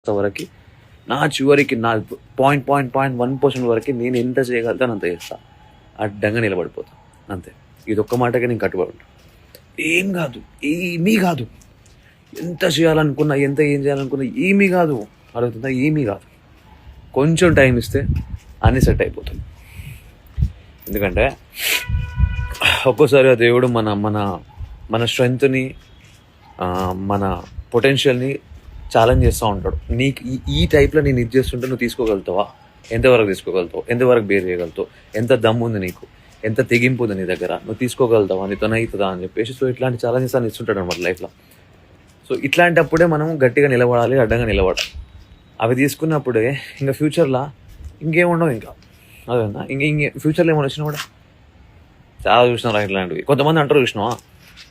వరకు నా చివరికి నా 0.1% వరకు నేను ఎంత చేయగలుగుతాను అంత చేస్తా. అడ్డంగా నిలబడిపోతా అంతే. ఇది ఒక్క మాటకే నేను కట్టుబడి ఉంటాను. ఏం కాదు, ఏమీ కాదు. ఎంత చేయాలనుకున్నా, ఏం చేయాలనుకున్నా ఏమీ కాదు. అడుగుతుందా? ఏమీ కాదు. కొంచెం టైం ఇస్తే అన్నీ సెట్ అయిపోతుంది. ఎందుకంటే ఒక్కోసారి ఆ దేవుడు మన మన మన స్ట్రెంగ్త్ని, మన పొటెన్షియల్ని ఛాలెంజ్ చేస్తూ ఉంటాడు. నీకు ఈ టైప్లో నేను ఇది చేస్తుంటే నువ్వు తీసుకోగలుగుతావా? ఎంతవరకు తీసుకోగలుగుతావు? ఎంతవరకు బేర్ చేయగలుగుతావు? ఎంత దమ్ము ఉంది నీకు? ఎంత తెగింపు ఉంది నీ దగ్గర? నువ్వు తీసుకోగలుగుతావా? నీతో అవుతుందా అని చెప్పేసి సో ఇట్లాంటి ఛాలెంజెస్ అని ఇస్తుంటాడు అనమాట లైఫ్లో. సో ఇట్లాంటప్పుడే మనం గట్టిగా నిలబడాలి, అడ్డంగా నిలబడాలి. అవి తీసుకున్నప్పుడే ఇంకా ఫ్యూచర్లో ఇంకేముండవు. ఇంకా అదేనా ఇంకే ఫ్యూచర్లో ఏమైనా వచ్చినా కూడా చాలా చూసినారా ఇట్లాంటివి. కొంతమంది అంటారు, చూసినావా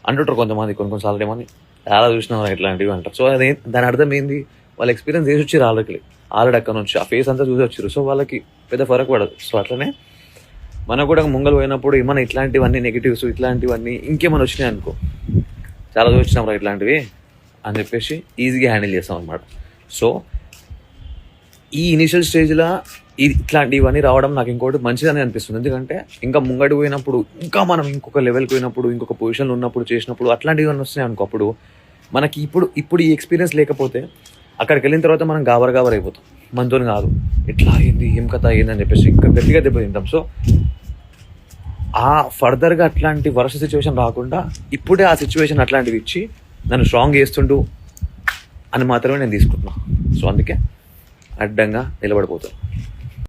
అంటుంటారు కొంతమంది, కొన్నిసార్లు ఏమని చాలా చూసినారా ఇట్లాంటివి అంటారు. సో అదే దాని అర్థం ఏంది? వాళ్ళు ఎక్స్పీరియన్స్ చేసి వచ్చారు ఆల్రెడీ అక్కడ నుంచి ఆ ఫేస్ అంతా చూసి వచ్చారు. సో వాళ్ళకి పెద్ద ఫరక్ పడదు. సో అట్లనే మనకు కూడా ముంగలు పోయినప్పుడు ఏమైనా ఇట్లాంటివన్నీ నెగిటివ్స్ ఇట్లాంటివన్నీ ఇంకేమైనా వచ్చినాయి అనుకో, చాలా చూసినాం ఇట్లాంటివి అని చెప్పేసి ఈజీగా హ్యాండిల్ చేస్తాం అనమాట. సో ఈ ఇనిషియల్ స్టేజ్లో ఇట్లాంటివన్నీ రావడం నాకు ఇంకోటి మంచిదని అనిపిస్తుంది. ఎందుకంటే ఇంకా ముంగడి పోయినప్పుడు, ఇంకా మనం ఇంకొక లెవెల్కి పోయినప్పుడు, ఇంకొక పొజిషన్లో ఉన్నప్పుడు, చేసినప్పుడు అట్లాంటివి వస్తున్నాయి అనుకో, అప్పుడు మనకి ఇప్పుడు ఈ ఎక్స్పీరియన్స్ లేకపోతే అక్కడికి వెళ్ళిన తర్వాత మనం గాబర్ అయిపోతాం. మనతో కాదు, ఎట్లా అయింది, ఏం కథ అయింది అని చెప్పేసి ఇంకా గట్టిగా దెబ్బతింటాం. సో ఆ ఫర్దర్గా అట్లాంటి వరుస సిచ్యువేషన్ రాకుండా ఇప్పుడే ఆ సిచ్యువేషన్ అట్లాంటివి ఇచ్చి నన్ను స్ట్రాంగ్ చేస్తుండు అని మాత్రమే నేను తీసుకుంటున్నాను. సో అందుకే అడ్డంగా నిలబడిపోతాను.